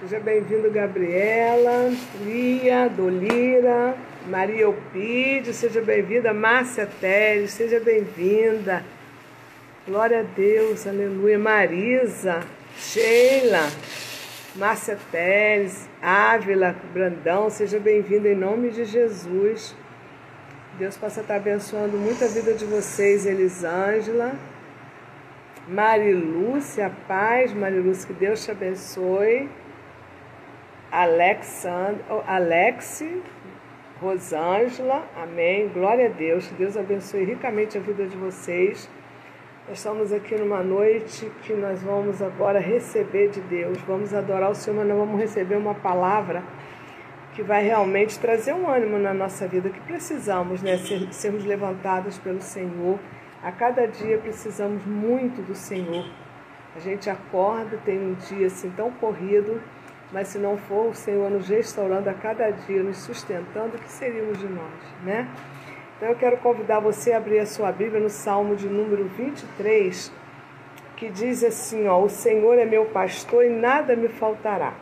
Seja bem-vindo, Gabriela, Lia, Dolira, Maria Eupídio, seja bem-vinda, Márcia Teres, seja bem-vinda. Glória a Deus, aleluia. Marisa, Sheila, Márcia Teres, Ávila, Brandão, seja bem-vinda em nome de Jesus. Deus possa estar abençoando muito a vida de vocês, Elisângela. Marilúcia, paz, Marilúcia, que Deus te abençoe. Alexi, Rosângela, amém. Glória a Deus, que Deus abençoe ricamente a vida de vocês. Nós estamos aqui numa noite que nós vamos agora receber de Deus, vamos adorar o Senhor, mas nós vamos receber uma palavra que vai realmente trazer um ânimo na nossa vida, que precisamos, né, sermos levantados pelo Senhor. A cada dia precisamos muito do Senhor. A gente acorda, tem um dia assim tão corrido, mas se não for o Senhor nos restaurando a cada dia, nos sustentando, o que seríamos de nós, né? Então eu quero convidar você a abrir a sua Bíblia no Salmo de número 23, que diz assim, ó: o Senhor é meu pastor e nada me faltará.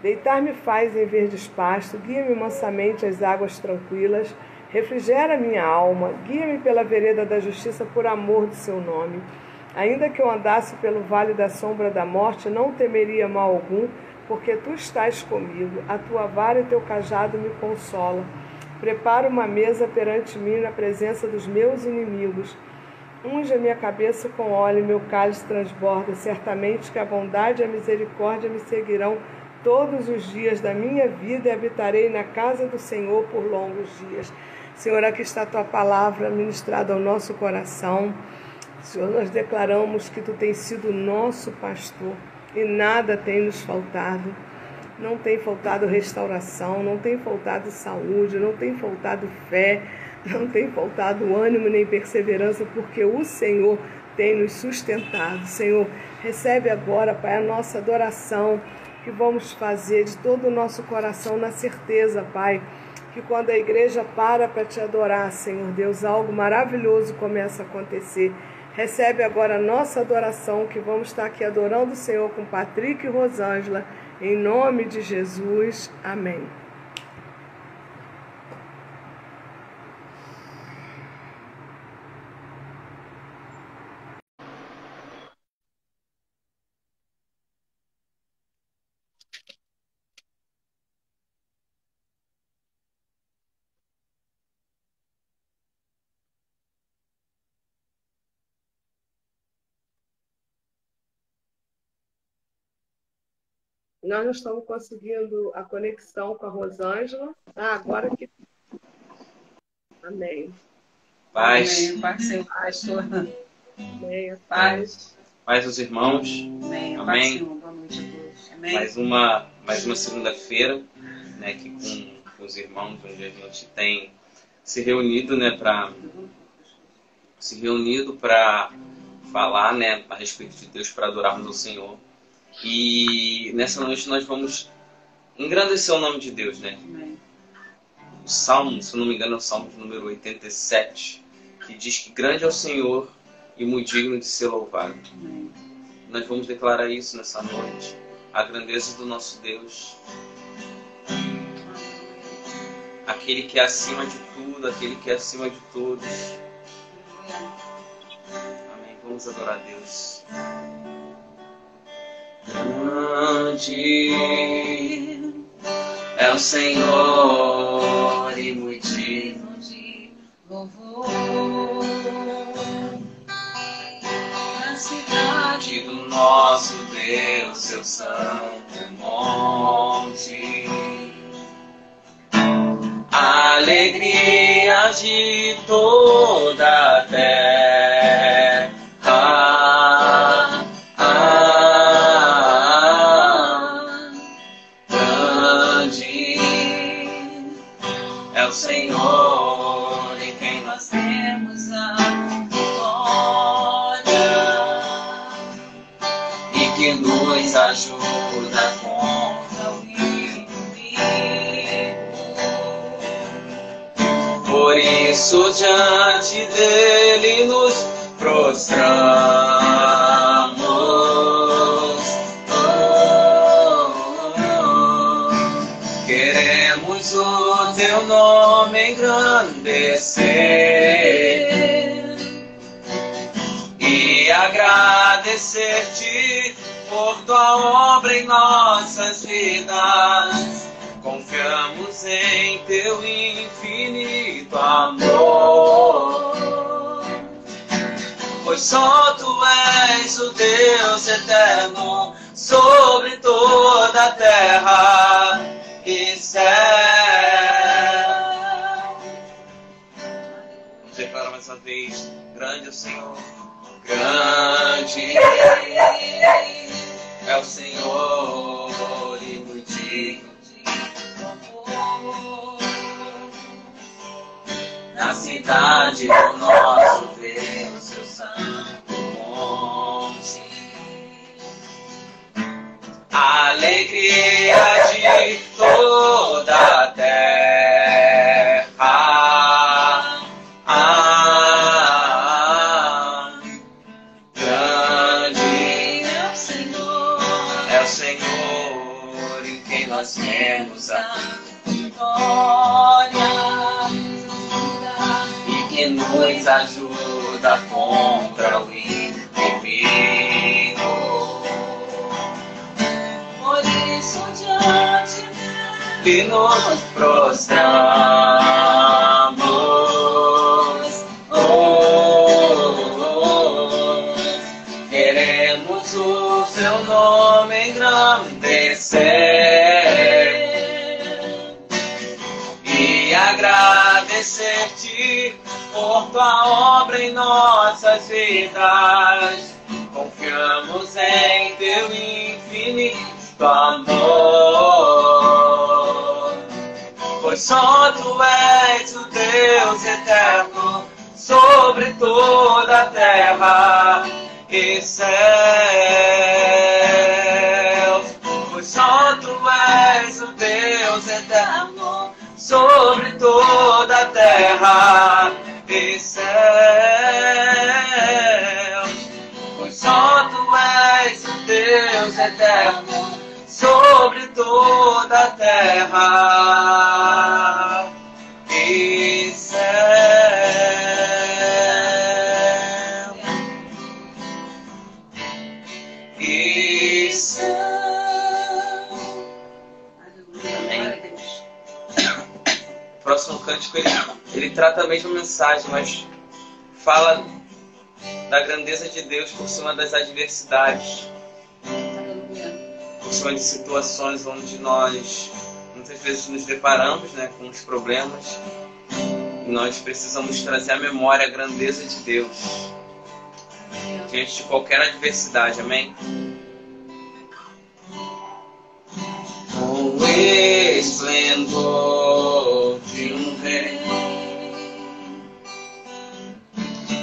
Deitar-me faz em verdes pastos, guia-me mansamente às águas tranquilas, refrigera minha alma, guia-me pela vereda da justiça por amor do seu nome. Ainda que eu andasse pelo vale da sombra da morte, não temeria mal algum, porque tu estás comigo, a tua vara e teu cajado me consolam. Prepara uma mesa perante mim na presença dos meus inimigos. Unge a minha cabeça com óleo e meu cálice transborda. Certamente que a bondade e a misericórdia me seguirão todos os dias da minha vida e habitarei na casa do Senhor por longos dias. Senhor, aqui está a tua palavra ministrada ao nosso coração. Senhor, nós declaramos que tu tens sido nosso pastor e nada tem nos faltado. Não tem faltado restauração, não tem faltado saúde, não tem faltado fé, não tem faltado ânimo nem perseverança, porque o Senhor tem nos sustentado. Senhor, recebe agora, Pai, a nossa adoração que vamos fazer de todo o nosso coração, na certeza, Pai, que quando a igreja para te adorar, Senhor Deus, algo maravilhoso começa a acontecer. Recebe agora a nossa adoração, que vamos estar aqui adorando o Senhor com Patrick e Rosângela, em nome de Jesus. Amém. Nós não estamos conseguindo a conexão com a Rosângela. Agora que... Amém. Paz. Amém. Paz, Senhor, pastor. Amém. Paz. Paz dos irmãos. Amém. Amém. Senhor. Boa noite a todos. Amém. Mais uma segunda-feira, né, aqui com os irmãos, onde a gente tem se reunido, né, para falar, né, a respeito de Deus, para adorarmos ao Senhor. E nessa noite nós vamos engrandecer o nome de Deus, né? Amém. O Salmo, se eu não me engano, é o Salmo de número 87, que diz que grande é o Senhor e muito digno de ser louvado. Amém. Nós vamos declarar isso nessa noite, a grandeza do nosso Deus, aquele que é acima de tudo, aquele que é acima de todos. Amém. Vamos adorar a Deus. Grande é o Senhor e muito digno de louvor. Na cidade do nosso Deus, seu santo monte, a alegria de toda a terra. O Senhor em quem nós temos a glória e que nos ajuda contra o inimigo. Por isso diante dele nos prostramos. nome engrandecer e agradecer-te por tua obra em nossas vidas. Confiamos em teu infinito amor, pois só tu és o Deus eterno sobre toda a terra e céu. Vamos declarar mais uma vez: grande é o Senhor, grande é o Senhor e muito digno na cidade do nosso Deus, seu santo monte. Alegria de toda a terra. Grande é o Senhor em quem nós temos a vitória e que nos ajuda contra o inimigo. Por isso diante dele nos prostramos. Queremos o seu nome engrandecer e agradecer-te por tua obra em nossas vidas. Confiamos em teu infinito amor, pois só tu és o Deus eterno sobre toda a terra e céus. Pois só tu és o Deus eterno sobre toda a terra e céus. Pois só tu és o Deus eterno sobre toda a terra e céus. E céus. Amém. O próximo cântico ele trata a mesma mensagem, mas fala da grandeza de Deus por cima das adversidades, por cima de situações onde nós muitas vezes nos deparamos, né, com os problemas, e nós precisamos trazer à memória a grandeza de Deus diante de qualquer adversidade. Amém? Com o esplendor de um rei,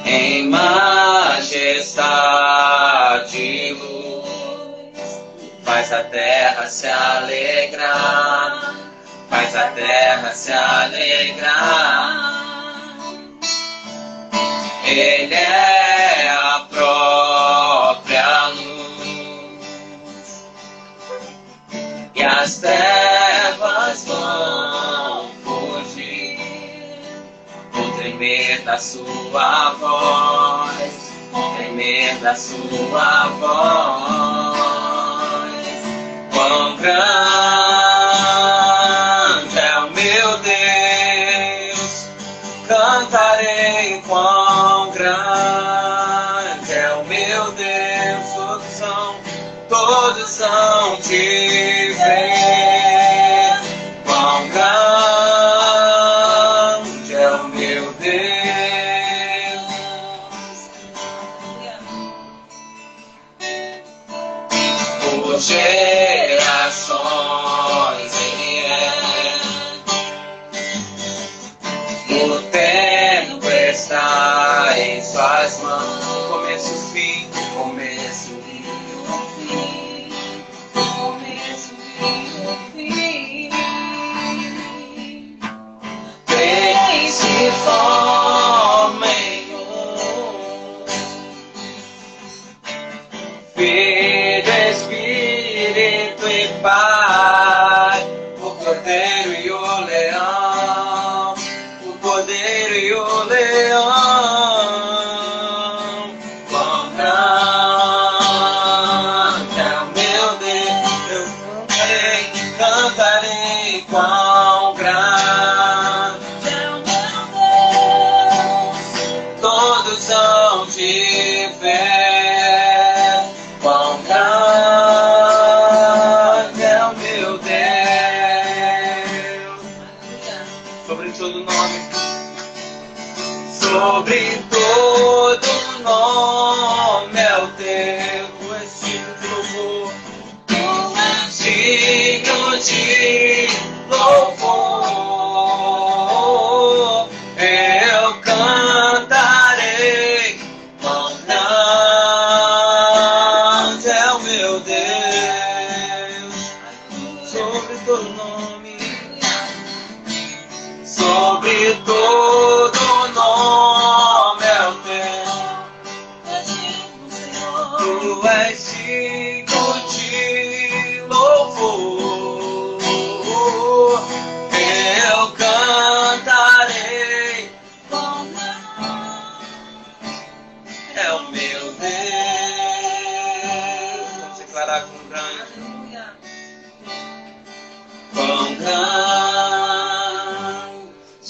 em majestade e luz, faz a terra se alegrar, faz a terra se alegrar. Ele é a própria luz, e as trevas vão fugir, vão tremer da sua voz, vão tremer da sua voz. Quão grande é o meu Deus, cantarei quão grande é o meu Deus, todos são te ver. Quão grande é o meu Deus, por gerações Ele é. O tempo está em suas mãos, começo e fim, começo e fim, começo e fim. Três se formem um, Filho, Espírito e Pai, o Cordeiro e o Leão. e o leão. Quão grande é o meu Deus, cantarei, quão grande é o meu Deus. Todos hão de ver, quão grande é o meu Deus. Sobre todo nome, sobre todo nome é o teu, tu és digno de louvor, tu és digno de louvor. Eu cantarei, quão grande é o meu Deus. Sobre todo nome, sobre todo nome é o teu. Tu és digno de louvor. Eu cantarei, quão grande é o meu Deus. Vamos declarar com grande. Quão grande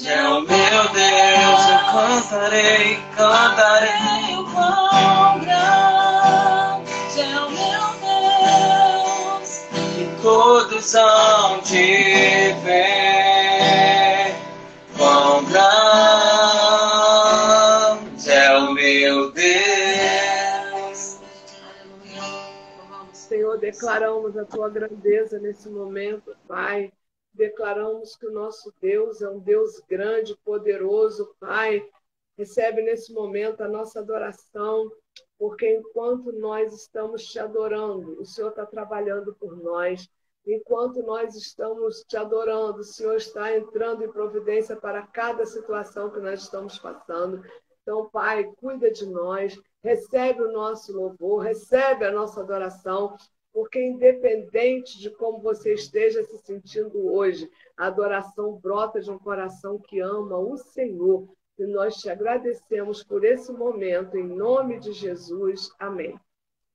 é o meu Deus, eu cantarei, cantarei. O quão grande é o meu Deus, e todos hão de ver. Quão grande é o meu Deus. Senhor, declaramos a tua grandeza nesse momento, Pai. Declaramos que o nosso Deus é um Deus grande, poderoso, Pai. Recebe nesse momento a nossa adoração, porque enquanto nós estamos te adorando, o Senhor está trabalhando por nós. Enquanto nós estamos te adorando, o Senhor está entrando em providência para cada situação que nós estamos passando. Então, Pai, cuida de nós, recebe o nosso louvor, recebe a nossa adoração, porque independente de como você esteja se sentindo hoje, a adoração brota de um coração que ama o Senhor. E nós te agradecemos por esse momento, em nome de Jesus. Amém.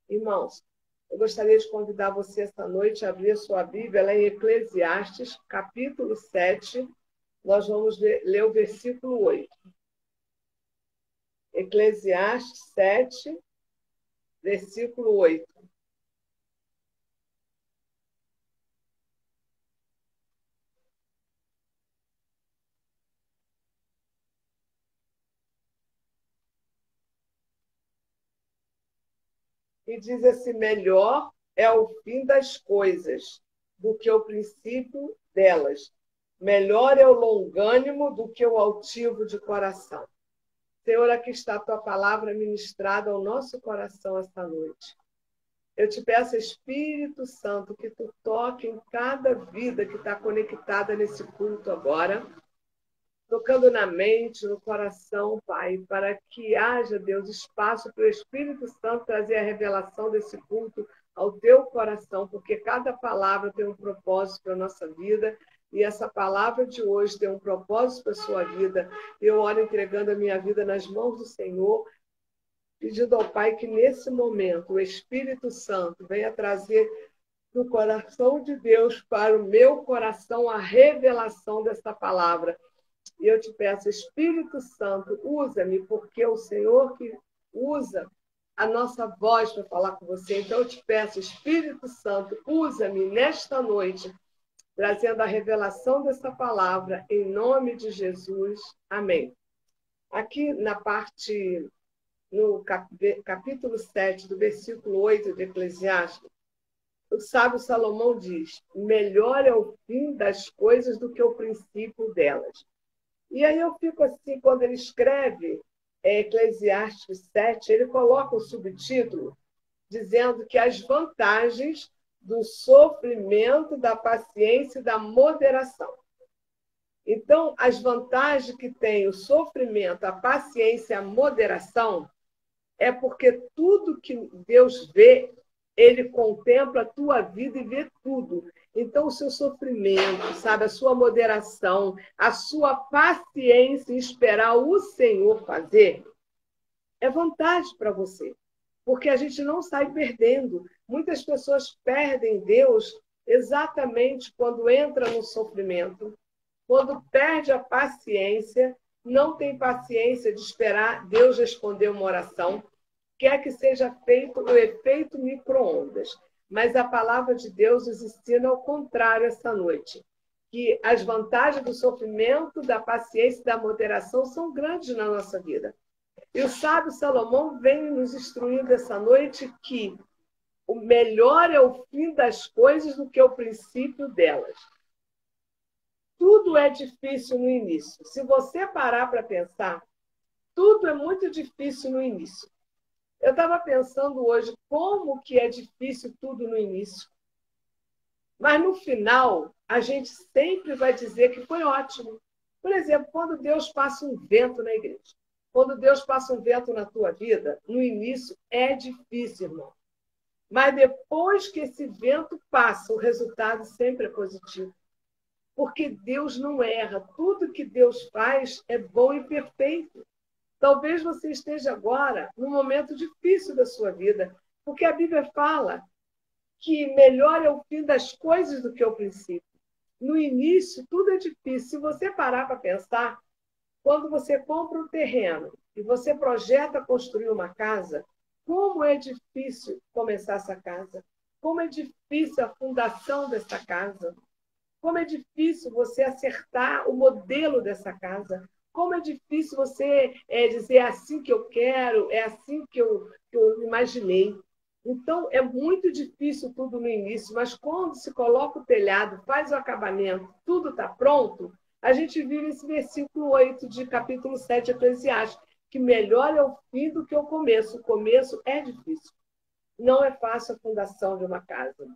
Irmãos, eu gostaria de convidar você esta noite a abrir a sua Bíblia, ela é em Eclesiastes, capítulo 7. Nós vamos ler o versículo 8. Eclesiastes 7, versículo 8. E diz assim: melhor é o fim das coisas do que o princípio delas. Melhor é o longânimo do que o altivo de coração. Senhor, aqui está a tua palavra ministrada ao nosso coração esta noite. Eu te peço, Espírito Santo, que tu toque em cada vida que está conectada nesse culto agora, tocando na mente, no coração, Pai, para que haja, Deus, espaço para o Espírito Santo trazer a revelação desse culto ao teu coração, porque cada palavra tem um propósito para a nossa vida, e essa palavra de hoje tem um propósito para a sua vida. Eu oro entregando a minha vida nas mãos do Senhor, pedindo ao Pai que nesse momento o Espírito Santo venha trazer do coração de Deus para o meu coração a revelação dessa palavra. E eu te peço, Espírito Santo, usa-me, porque é o Senhor que usa a nossa voz para falar com você. Então eu te peço, Espírito Santo, usa-me nesta noite, trazendo a revelação dessa palavra, em nome de Jesus. Amém. Aqui na parte, no capítulo 7, do versículo 8 de Eclesiastes, o sábio Salomão diz: melhor é o fim das coisas do que o princípio delas. E aí eu fico assim, quando ele escreve Eclesiastes 7, ele coloca o subtítulo dizendo que as vantagens do sofrimento, da paciência e da moderação. Então, as vantagens que tem o sofrimento, a paciência e a moderação é porque tudo que Deus vê Ele contempla a tua vida e vê tudo. Então, o seu sofrimento, sabe, a sua moderação, a sua paciência em esperar o Senhor fazer, é vantagem para você. Porque a gente não sai perdendo. Muitas pessoas perdem Deus exatamente quando entra no sofrimento, quando perde a paciência, não tem paciência de esperar Deus responder uma oração, quer que seja feito o efeito micro-ondas. Mas a palavra de Deus nos ensina ao contrário essa noite, que as vantagens do sofrimento, da paciência e da moderação são grandes na nossa vida. E o sábio Salomão vem nos instruindo essa noite que o melhor é o fim das coisas do que o princípio delas. Tudo é difícil no início. Se você parar para pensar, tudo é muito difícil no início. Eu estava pensando hoje como que é difícil tudo no início. Mas no final, a gente sempre vai dizer que foi ótimo. Por exemplo, quando Deus passa um vento na igreja, quando Deus passa um vento na tua vida, no início é difícil, irmão. Mas depois que esse vento passa, o resultado sempre é positivo. Porque Deus não erra. Tudo que Deus faz é bom e perfeito. Talvez você esteja agora num momento difícil da sua vida, porque a Bíblia fala que melhor é o fim das coisas do que o princípio. No início, tudo é difícil. Se você parar para pensar, quando você compra um terreno e você projeta construir uma casa, como é difícil começar essa casa? Como é difícil a fundação dessa casa? Como é difícil você acertar o modelo dessa casa? Como é difícil você dizer é assim que eu quero, é assim que eu imaginei. Então, é muito difícil tudo no início, mas quando se coloca o telhado, faz o acabamento, tudo está pronto, a gente vive esse versículo 8 de capítulo 7 de Eclesiastes, que melhor é o fim do que o começo. O começo é difícil. Não é fácil a fundação de uma casa.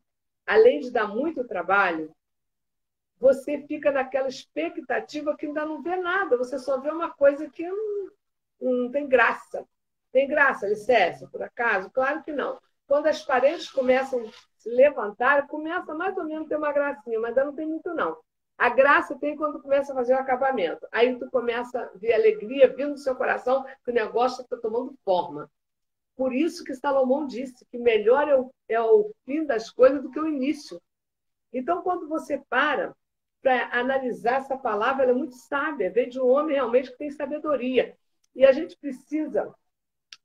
Além de dar muito trabalho, você fica naquela expectativa que ainda não vê nada, você só vê uma coisa que não tem graça. Tem graça, alicerce, por acaso? Claro que não. Quando as paredes começam a se levantar, começa mais ou menos a ter uma gracinha, mas ainda não tem muito, não. A graça tem quando começa a fazer o acabamento. Aí tu começa a ver alegria vindo do seu coração, que o negócio está tomando forma. Por isso que Salomão disse que melhor é o fim das coisas do que o início. Então, quando você para analisar essa palavra, ela é muito sábia, vem de um homem realmente que tem sabedoria. E a gente precisa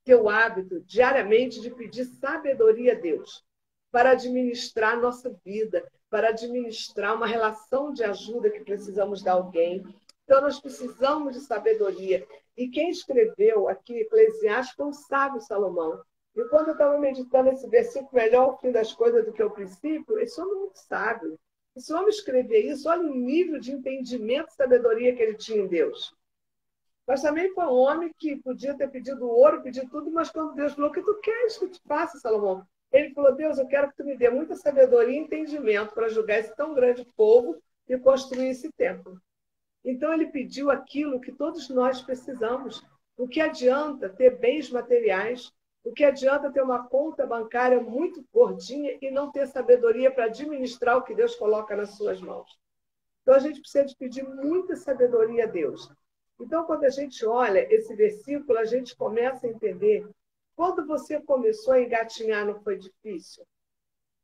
ter o hábito, diariamente, de pedir sabedoria a Deus para administrar a nossa vida, para administrar uma relação de ajuda que precisamos dar a alguém. Então, nós precisamos de sabedoria. E quem escreveu aqui Eclesiastes foi o sábio Salomão. E quando eu estava meditando esse versículo, melhor o fim das coisas do que o princípio, esse homem é muito sábio. Esse homem escrever isso, olha o nível de entendimento e sabedoria que ele tinha em Deus. Mas também foi um homem que podia ter pedido ouro, pedido tudo, mas quando Deus falou, o que tu queres que eu te faça, Salomão? Ele falou, Deus, eu quero que tu me dê muita sabedoria e entendimento para julgar esse tão grande povo e construir esse templo. Então ele pediu aquilo que todos nós precisamos. O que adianta ter bens materiais? O que adianta ter uma conta bancária muito gordinha e não ter sabedoria para administrar o que Deus coloca nas suas mãos? Então a gente precisa de pedir muita sabedoria a Deus. Então, quando a gente olha esse versículo, a gente começa a entender. Quando você começou a engatinhar, não foi difícil?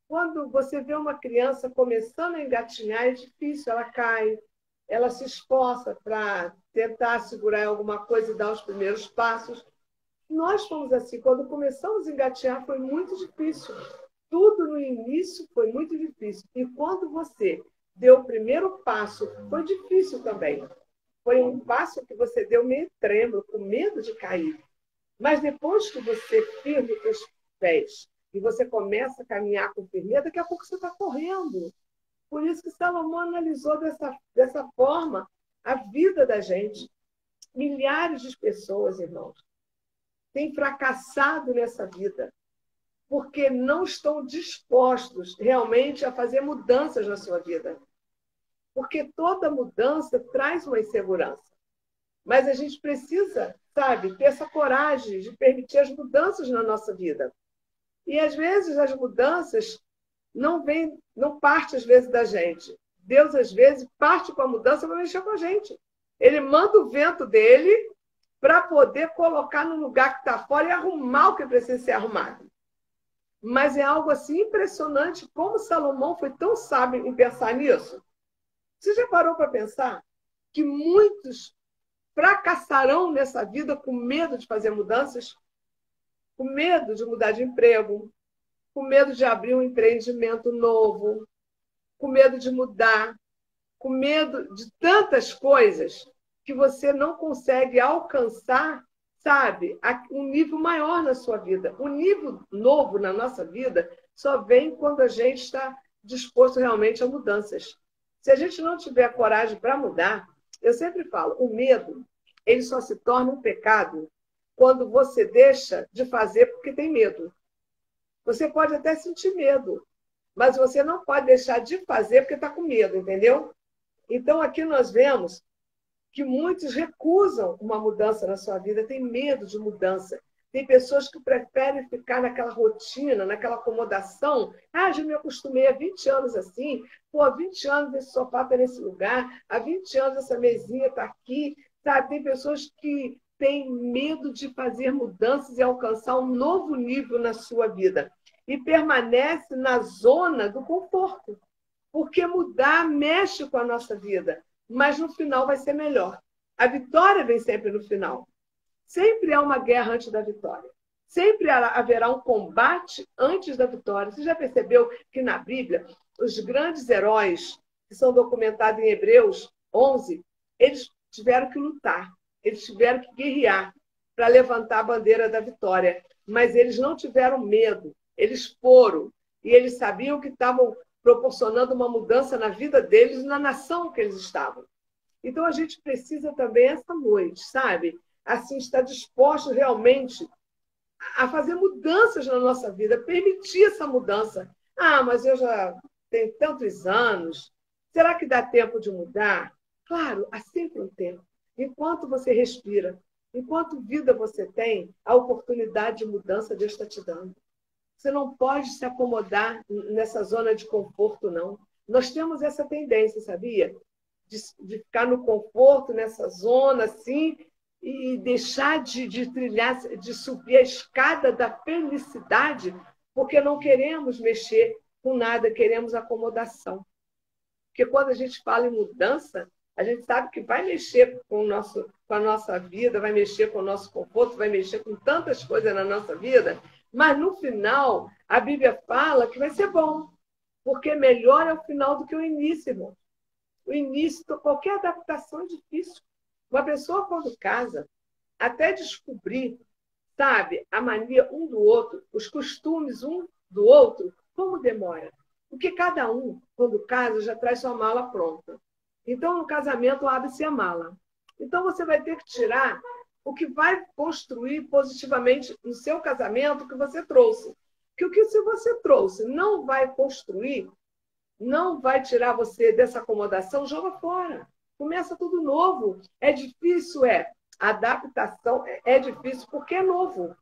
Quando você vê uma criança começando a engatinhar, é difícil, ela cai, ela se esforça para tentar segurar alguma coisa e dar os primeiros passos. Nós fomos assim, quando começamos a engatinhar, foi muito difícil. Tudo no início foi muito difícil. E quando você deu o primeiro passo, foi difícil também. Foi um passo que você deu meio trêmulo, com medo de cair. Mas depois que você firma os seus pés e você começa a caminhar com firmeza, daqui a pouco você está correndo. Por isso que Salomão analisou dessa forma a vida da gente. Milhares de pessoas, irmãos, têm fracassado nessa vida porque não estão dispostos realmente a fazer mudanças na sua vida. Porque toda mudança traz uma insegurança. Mas a gente precisa, sabe, ter essa coragem de permitir as mudanças na nossa vida. E às vezes as mudanças não parte às vezes da gente. Deus às vezes parte com a mudança para mexer com a gente. Ele manda o vento dele para poder colocar no lugar que está fora e arrumar o que precisa ser arrumado. Mas é algo assim impressionante como Salomão foi tão sábio em pensar nisso. Você já parou para pensar que muitos fracassarão nessa vida com medo de fazer mudanças? Com medo de mudar de emprego, com medo de abrir um empreendimento novo, com medo de mudar, com medo de tantas coisas que você não consegue alcançar, sabe, um nível maior na sua vida. O nível novo na nossa vida só vem quando a gente está disposto realmente a mudanças. Se a gente não tiver coragem para mudar, eu sempre falo, o medo, ele só se torna um pecado quando você deixa de fazer porque tem medo. Você pode até sentir medo, mas você não pode deixar de fazer porque está com medo, entendeu? Então, aqui nós vemos que muitos recusam uma mudança na sua vida, têm medo de mudança. Tem pessoas que preferem ficar naquela rotina, naquela acomodação. Ah, já me acostumei há 20 anos assim. Pô, há 20 anos esse sofá está nesse lugar. Há 20 anos essa mesinha está aqui. Sabe? Tem pessoas que têm medo de fazer mudanças e alcançar um novo nível na sua vida. E permanece na zona do conforto. Porque mudar mexe com a nossa vida. Mas no final vai ser melhor. A vitória vem sempre no final. Sempre há uma guerra antes da vitória. Sempre haverá um combate antes da vitória. Você já percebeu que na Bíblia, os grandes heróis que são documentados em Hebreus 11, eles tiveram que lutar, eles tiveram que guerrear para levantar a bandeira da vitória. Mas eles não tiveram medo, eles foram. E eles sabiam que estavam proporcionando uma mudança na vida deles e na nação que eles estavam. Então, a gente precisa também, essa noite, sabe? Assim, estar disposto realmente a fazer mudanças na nossa vida, permitir essa mudança. Ah, mas eu já tenho tantos anos, será que dá tempo de mudar? Claro, há sempre um tempo. Enquanto você respira, enquanto vida você tem, a oportunidade de mudança Deus está te dando. Você não pode se acomodar nessa zona de conforto, não. Nós temos essa tendência, sabia? De ficar no conforto, nessa zona, assim, e deixar de trilhar, de subir a escada da felicidade, porque não queremos mexer com nada, queremos acomodação. Porque quando a gente fala em mudança, a gente sabe que vai mexer com a nossa vida, vai mexer com o nosso conforto, vai mexer com tantas coisas na nossa vida, mas no final, a Bíblia fala que vai ser bom, porque melhor é o final do que o início, irmão. O início, qualquer adaptação é difícil. Uma pessoa, quando casa, até descobrir, sabe, a mania um do outro, os costumes um do outro, como demora? Porque cada um, quando casa, já traz sua mala pronta. Então, no casamento, abre-se a mala. Então, você vai ter que tirar o que vai construir positivamente no seu casamento o que você trouxe. Porque o que se você trouxe não vai construir, não vai tirar você dessa acomodação, joga fora. Começa tudo novo. É difícil, é. A adaptação é difícil porque é novo.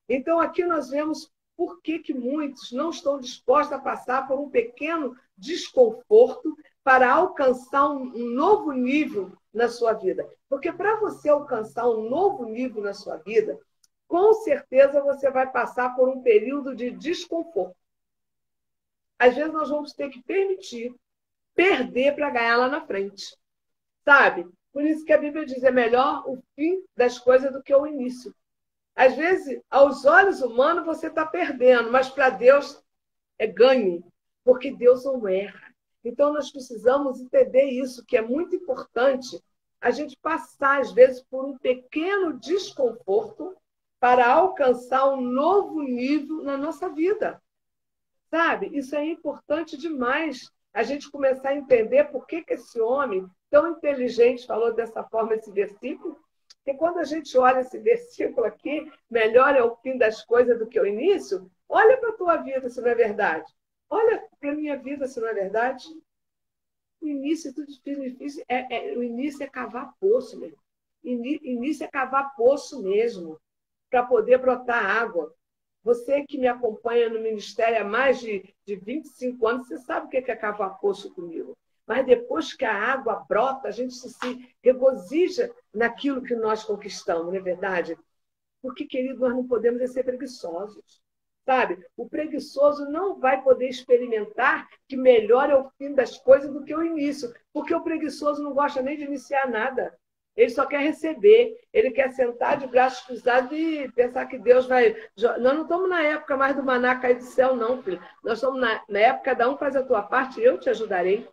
Então, aqui nós vemos por que muitos não estão dispostos a passar por um pequeno desconforto para alcançar um novo nível na sua vida. Porque para você alcançar um novo nível na sua vida, com certeza você vai passar por um período de desconforto. Às vezes nós vamos ter que permitir perder para ganhar lá na frente. Sabe? Por isso que a Bíblia diz, é melhor o fim das coisas do que o início. Às vezes, aos olhos humanos, você está perdendo, mas para Deus é ganho, porque Deus não erra. Então, nós precisamos entender isso, que é muito importante a gente passar, às vezes, por um pequeno desconforto para alcançar um novo nível na nossa vida. Sabe? Isso é importante demais, a gente começar a entender por que esse homem tão inteligente falou dessa forma esse versículo. Porque quando a gente olha esse versículo aqui, melhor é o fim das coisas do que o início, olha para a tua vida se não é verdade. Olha para a minha vida se não é verdade. O início é tudo difícil. O início é cavar poço mesmo. Início é cavar poço mesmo, para poder brotar água. Você que me acompanha no ministério há mais de 25 anos, você sabe o que é cavar poço comigo. Mas depois que a água brota, a gente se regozija naquilo que nós conquistamos, não é verdade? Porque, querido, nós não podemos ser preguiçosos. Sabe? O preguiçoso não vai poder experimentar que melhor é o fim das coisas do que o início. Porque o preguiçoso não gosta nem de iniciar nada. Ele só quer receber. Ele quer sentar de braços cruzados e pensar que Deus vai... Nós não estamos na época mais do maná cair do céu, não, filho. Nós estamos na época, cada um faz a tua parte e eu te ajudarei.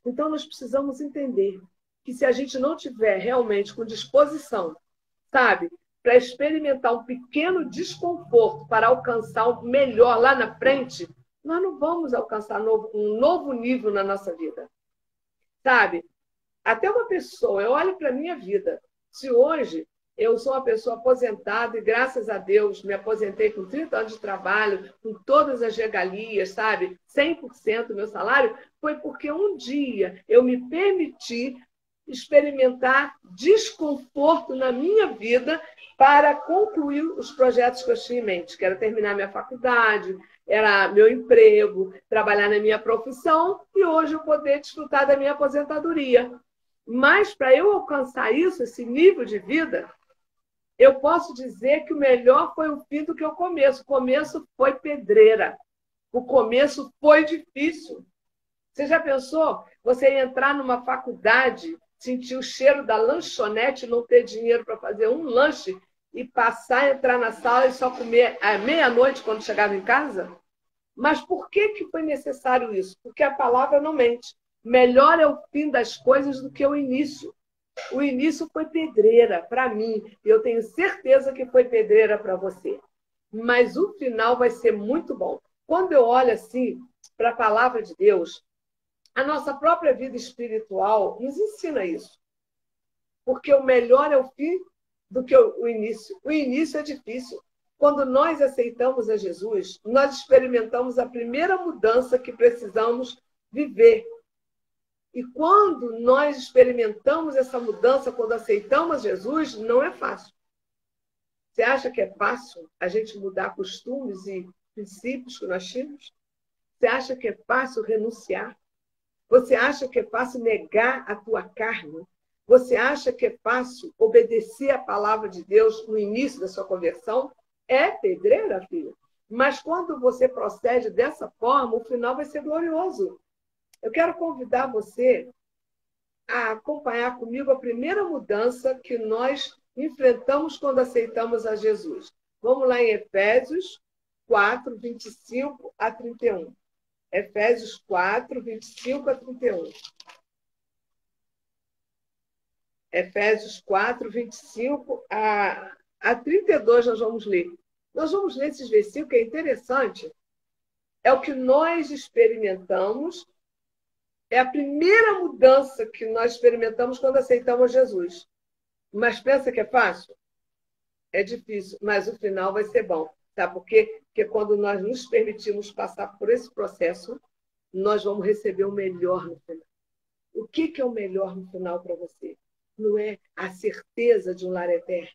Então, nós precisamos entender que se a gente não tiver realmente com disposição, sabe, para experimentar um pequeno desconforto para alcançar o melhor lá na frente, nós não vamos alcançar um novo nível na nossa vida. Sabe? Até uma pessoa, eu olho para a minha vida. Se hoje eu sou uma pessoa aposentada e, graças a Deus, me aposentei com 30 anos de trabalho, com todas as regalias, sabe? 100% do meu salário, foi porque um dia eu me permiti experimentar desconforto na minha vida para concluir os projetos que eu tinha em mente, que era terminar minha faculdade, era meu emprego, trabalhar na minha profissão e hoje eu poder desfrutar da minha aposentadoria. Mas para eu alcançar isso, esse nível de vida, eu posso dizer que o melhor foi o fim do que o começo. O começo foi pedreira. O começo foi difícil. Você já pensou? Você entrar numa faculdade, sentir o cheiro da lanchonete, não ter dinheiro para fazer um lanche e passar, entrar na sala e só comer à meia-noite quando chegava em casa? Mas por que foi necessário isso? Porque a palavra não mente. Melhor é o fim das coisas do que o início. O início foi pedreira para mim, e eu tenho certeza que foi pedreira para você. Mas o final vai ser muito bom. Quando eu olho assim para a palavra de Deus, a nossa própria vida espiritual nos ensina isso. Porque o melhor é o fim do que o início. O início é difícil. Quando nós aceitamos a Jesus, nós experimentamos a primeira mudança que precisamos viver. E quando nós experimentamos essa mudança, quando aceitamos Jesus, não é fácil. Você acha que é fácil a gente mudar costumes e princípios que nós tínhamos? Você acha que é fácil renunciar? Você acha que é fácil negar a tua carne? Você acha que é fácil obedecer a palavra de Deus no início da sua conversão? É pedreira, filha. Mas quando você procede dessa forma, o final vai ser glorioso. Eu quero convidar você a acompanhar comigo a primeira mudança que nós enfrentamos quando aceitamos a Jesus. Vamos lá em Efésios 4, 25 a 31. Efésios 4, 25 a 31. Efésios 4, 25 a 32 nós vamos ler. Nós vamos ler esses versículos, que é interessante. É o que nós experimentamos. É a primeira mudança que nós experimentamos quando aceitamos Jesus. Mas pensa que é fácil? É difícil, mas o final vai ser bom. Sabe por quê? Porque quando nós nos permitimos passar por esse processo, nós vamos receber o melhor no final. O que é o melhor no final para você? Não é a certeza de um lar eterno.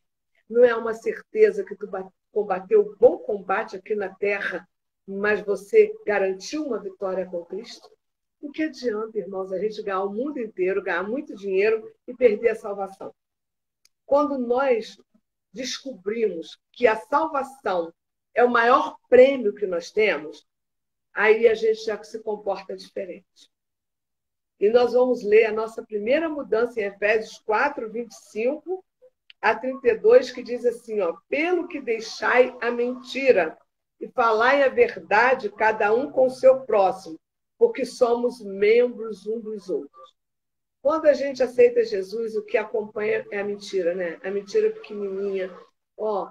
Não é uma certeza que tu combateu o bom combate aqui na terra, mas você garantiu uma vitória com Cristo? O que adianta, irmãos, a gente ganhar o mundo inteiro, ganhar muito dinheiro e perder a salvação? Quando nós descobrimos que a salvação é o maior prêmio que nós temos, aí a gente já se comporta diferente. E nós vamos ler a nossa primeira mudança em Efésios 4, 25 a 32, que diz assim, ó, pelo que deixai a mentira e falai a verdade, cada um com o seu próximo, porque somos membros uns dos outros. Quando a gente aceita Jesus, o que acompanha é a mentira, né? A mentira pequenininha. Ó,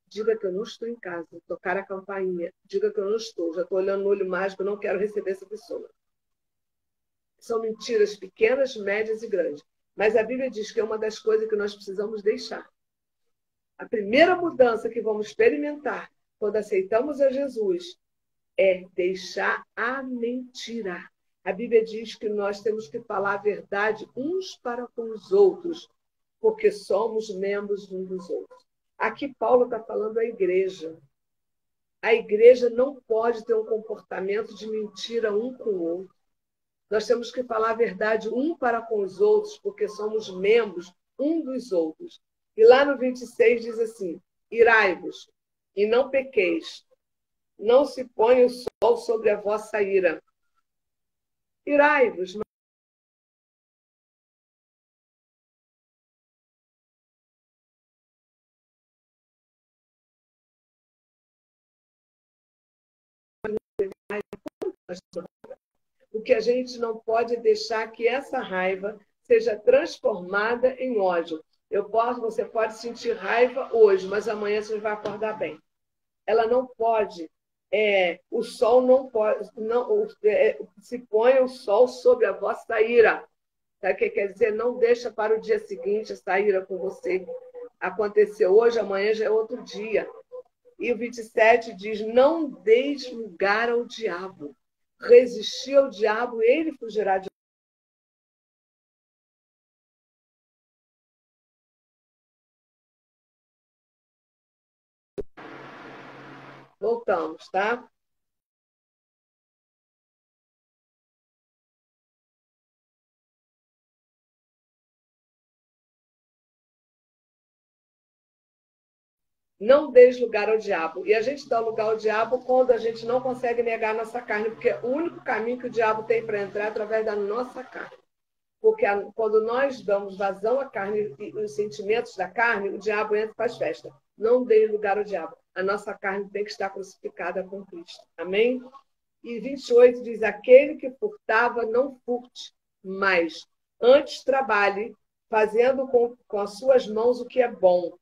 diga que eu não estou em casa, tocar a campainha. Diga que eu não estou, já estou olhando no olho mágico, não quero receber essa pessoa. São mentiras pequenas, médias e grandes. Mas a Bíblia diz que é uma das coisas que nós precisamos deixar. A primeira mudança que vamos experimentar quando aceitamos a Jesus é deixar a mentira. A Bíblia diz que nós temos que falar a verdade uns para com os outros, porque somos membros uns dos outros. Aqui Paulo está falando à igreja. A igreja não pode ter um comportamento de mentira um com o outro. Nós temos que falar a verdade um para com os outros, porque somos membros um dos outros. E lá no 26 diz assim: irai-vos e não pequeis, não se ponha o sol sobre a vossa ira. Irai-vos. O que a gente não pode deixar que essa raiva seja transformada em ódio. Você pode sentir raiva hoje, mas amanhã você vai acordar bem. Ela não pode. O sol não pode. Não, se põe o sol sobre a vossa ira. Sabe o que quer dizer? Não deixa para o dia seguinte essa ira com você. Aconteceu hoje, amanhã já é outro dia. E o 27 diz: não deis lugar ao diabo. Resistir ao diabo, ele fugirá de. Voltamos, tá? Não deis lugar ao diabo. E a gente dá lugar ao diabo quando a gente não consegue negar a nossa carne, porque é o único caminho que o diabo tem para entrar é através da nossa carne. Porque quando nós damos vazão à carne e os sentimentos da carne, o diabo entra e faz festa. Não dê lugar ao diabo. A nossa carne tem que estar crucificada com Cristo. Amém? E 28 diz: aquele que furtava, não furte, mas antes trabalhe, fazendo com as suas mãos o que é bom,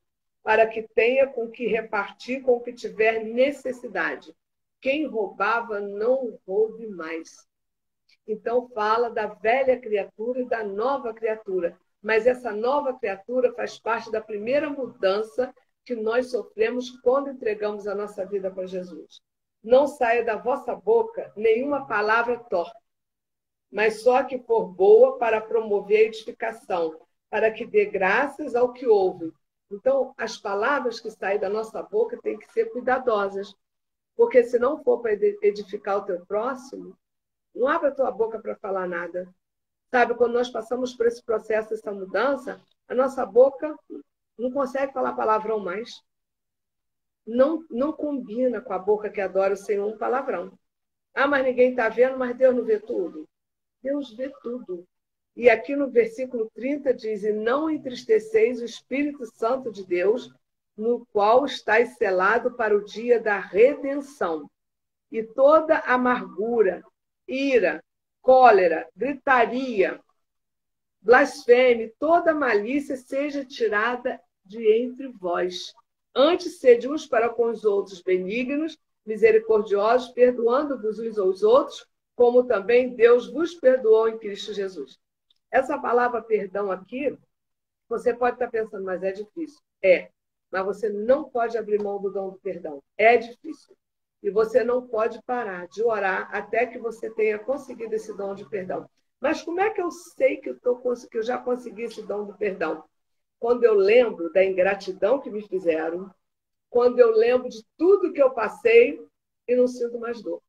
para que tenha com que repartir com o que tiver necessidade. Quem roubava, não roube mais. Então, fala da velha criatura e da nova criatura. Mas essa nova criatura faz parte da primeira mudança que nós sofremos quando entregamos a nossa vida para Jesus. Não saia da vossa boca nenhuma palavra torta, mas só que for boa para promover a edificação, para que dê graças ao que ouve. Então, as palavras que saem da nossa boca têm que ser cuidadosas, porque se não for para edificar o teu próximo, não abra a tua boca para falar nada. Sabe, quando nós passamos por esse processo, essa mudança, a nossa boca não consegue falar palavrão mais. Não combina com a boca que adora o Senhor um palavrão. Ah, mas ninguém está vendo, mas Deus não vê tudo. Deus vê tudo. E aqui no versículo 30 diz: e não entristeceis o Espírito Santo de Deus, no qual estáis selado para o dia da redenção. E toda amargura, ira, cólera, gritaria, blasfêmia, toda malícia seja tirada de entre vós. Antes, sede uns para com os outros benignos, misericordiosos, perdoando-vos uns aos outros, como também Deus vos perdoou em Cristo Jesus. Essa palavra perdão aqui, você pode estar pensando, mas é difícil. Mas você não pode abrir mão do dom do perdão. É difícil. E você não pode parar de orar até que você tenha conseguido esse dom de perdão. Mas como é que eu sei que eu já consegui esse dom do perdão? Quando eu lembro da ingratidão que me fizeram, quando eu lembro de tudo que eu passei e não sinto mais dor.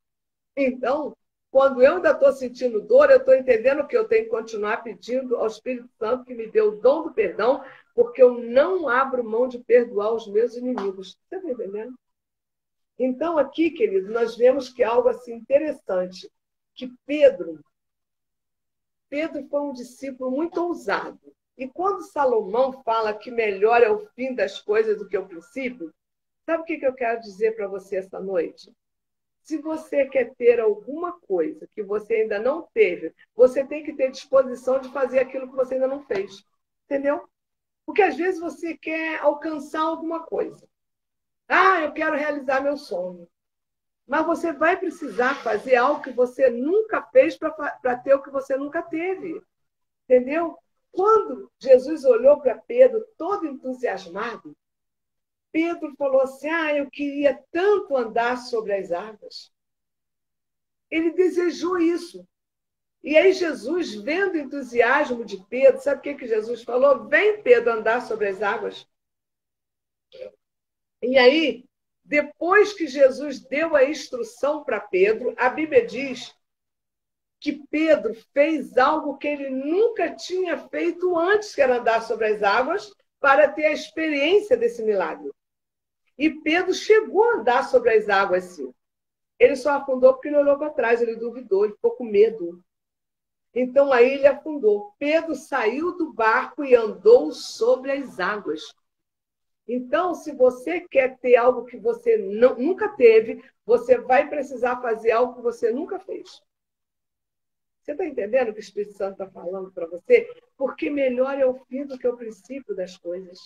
Então, quando eu ainda estou sentindo dor, eu estou entendendo que eu tenho que continuar pedindo ao Espírito Santo que me dê o dom do perdão, porque eu não abro mão de perdoar os meus inimigos. Você está entendendo? Então, aqui, querido, nós vemos que é algo assim interessante, que Pedro foi um discípulo muito ousado. E quando Salomão fala que melhor é o fim das coisas do que o princípio, sabe o que eu quero dizer para você essa noite? Se você quer ter alguma coisa que você ainda não teve, você tem que ter disposição de fazer aquilo que você ainda não fez. Entendeu? Porque às vezes você quer alcançar alguma coisa. Ah, eu quero realizar meu sonho. Mas você vai precisar fazer algo que você nunca fez para ter o que você nunca teve. Entendeu? Quando Jesus olhou para Pedro, todo entusiasmado, Pedro falou assim: eu queria tanto andar sobre as águas. Ele desejou isso. E aí Jesus, vendo o entusiasmo de Pedro, sabe o que Jesus falou? Vem, Pedro, andar sobre as águas. E aí Depois que Jesus deu a instrução para Pedro, a Bíblia diz que Pedro fez algo que ele nunca tinha feito antes, que era andar sobre as águas, para ter a experiência desse milagre. E Pedro chegou a andar sobre as águas, sim. Ele só afundou porque ele olhou para trás, ele duvidou, ele ficou com medo. Então aí ele afundou. Pedro saiu do barco e andou sobre as águas. Então, se você quer ter algo que você nunca teve, você vai precisar fazer algo que você nunca fez. Você está entendendo o que o Espírito Santo está falando para você? Porque melhor é o fim do que o princípio das coisas.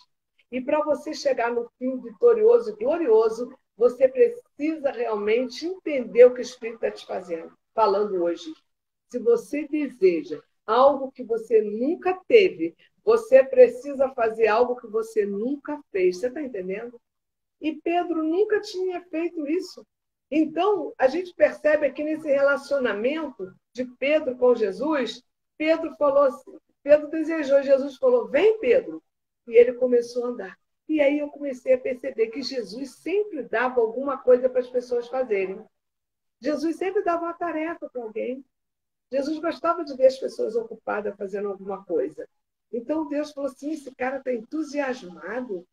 E para você chegar no fim vitorioso e glorioso, você precisa realmente entender o que o Espírito está te falando hoje. Se você deseja algo que você nunca teve, você precisa fazer algo que você nunca fez. Você está entendendo? E Pedro nunca tinha feito isso. Então, a gente percebe aqui nesse relacionamento de Pedro com Jesus, Pedro falou assim, Pedro desejou, Jesus falou, vem Pedro. E ele começou a andar. E aí eu comecei a perceber que Jesus sempre dava alguma coisa para as pessoas fazerem. Jesus sempre dava uma tarefa para alguém. Jesus gostava de ver as pessoas ocupadas fazendo alguma coisa. Então Deus falou assim, esse cara está entusiasmado.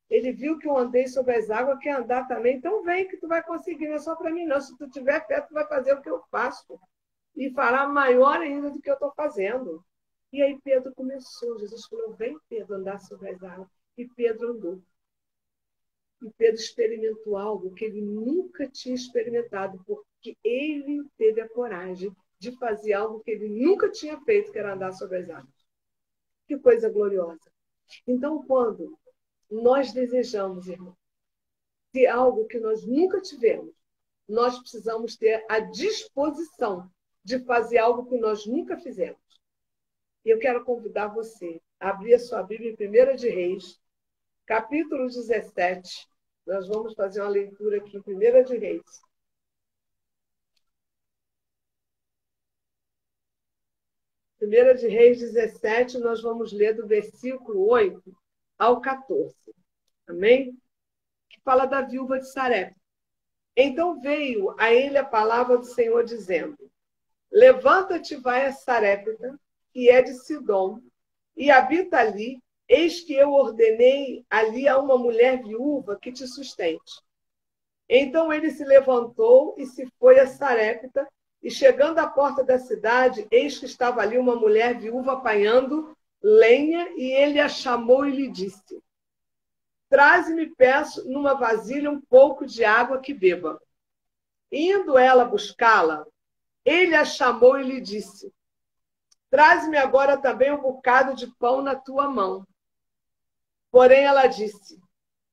Ele viu que eu andei sobre as águas, quer andar também. Então vem que tu vai conseguir, não é só para mim não. Se tu tiver fé, tu vai fazer o que eu faço. E fará maior ainda do que eu estou fazendo. E aí Pedro começou. Jesus falou, vem Pedro andar sobre as águas. E Pedro andou. E Pedro experimentou algo que ele nunca tinha experimentado, porque ele teve a coragem de fazer algo que ele nunca tinha feito, que era andar sobre as águas. Que coisa gloriosa. Então, quando nós desejamos, irmão, ter algo que nós nunca tivemos, nós precisamos ter a disposição de fazer algo que nós nunca fizemos. E eu quero convidar você a abrir a sua Bíblia em 1 de Reis, capítulo 17. Nós vamos fazer uma leitura aqui em 1 de Reis. 1 de Reis 17, nós vamos ler do versículo 8 ao 14. Amém? Que fala da viúva de Sarepta. Então veio a ele a palavra do Senhor dizendo, levanta-te, vai a Sarepta, que é de Sidom, e habita ali, eis que eu ordenei ali a uma mulher viúva que te sustente. Então ele se levantou e se foi a Sarepta, e chegando à porta da cidade, eis que estava ali uma mulher viúva apanhando lenha, e ele a chamou e lhe disse, traze-me, peço, numa vasilha um pouco de água que beba. Indo ela buscá-la, ele a chamou e lhe disse, traze-me agora também um bocado de pão na tua mão. Porém ela disse,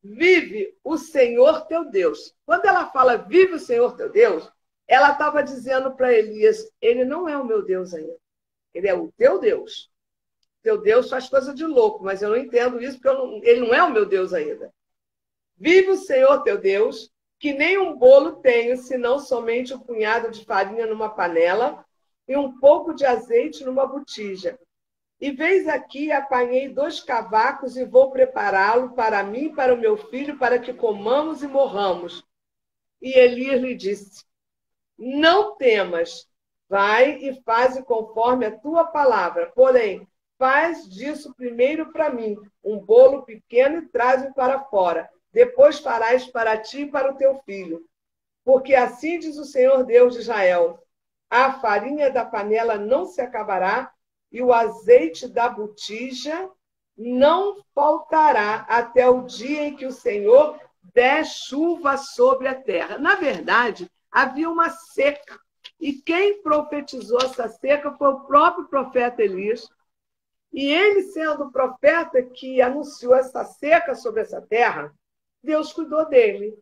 vive o Senhor teu Deus. Quando ela fala, vive o Senhor teu Deus, ela estava dizendo para Elias, ele não é o meu Deus ainda. Ele é o teu Deus. Teu Deus faz coisa de louco, mas eu não entendo isso, porque ele não é o meu Deus ainda. Vive o Senhor teu Deus, que nem um bolo tenho, senão somente um punhado de farinha numa panela e um pouco de azeite numa botija. E veis aqui, apanhei 2 cavacos e vou prepará-lo para mim e para o meu filho, para que comamos e morramos. E Elias lhe disse, não temas, vai e faze conforme a tua palavra, porém, faz disso primeiro para mim, um bolo pequeno e traze-o para fora. Depois farás para ti e para o teu filho. Porque assim diz o Senhor Deus de Israel, a farinha da panela não se acabará e o azeite da botija não faltará até o dia em que o Senhor der chuva sobre a terra. Na verdade, havia uma seca. E quem profetizou essa seca foi o próprio profeta Elias. E ele, sendo o profeta que anunciou essa seca sobre essa terra, Deus cuidou dele,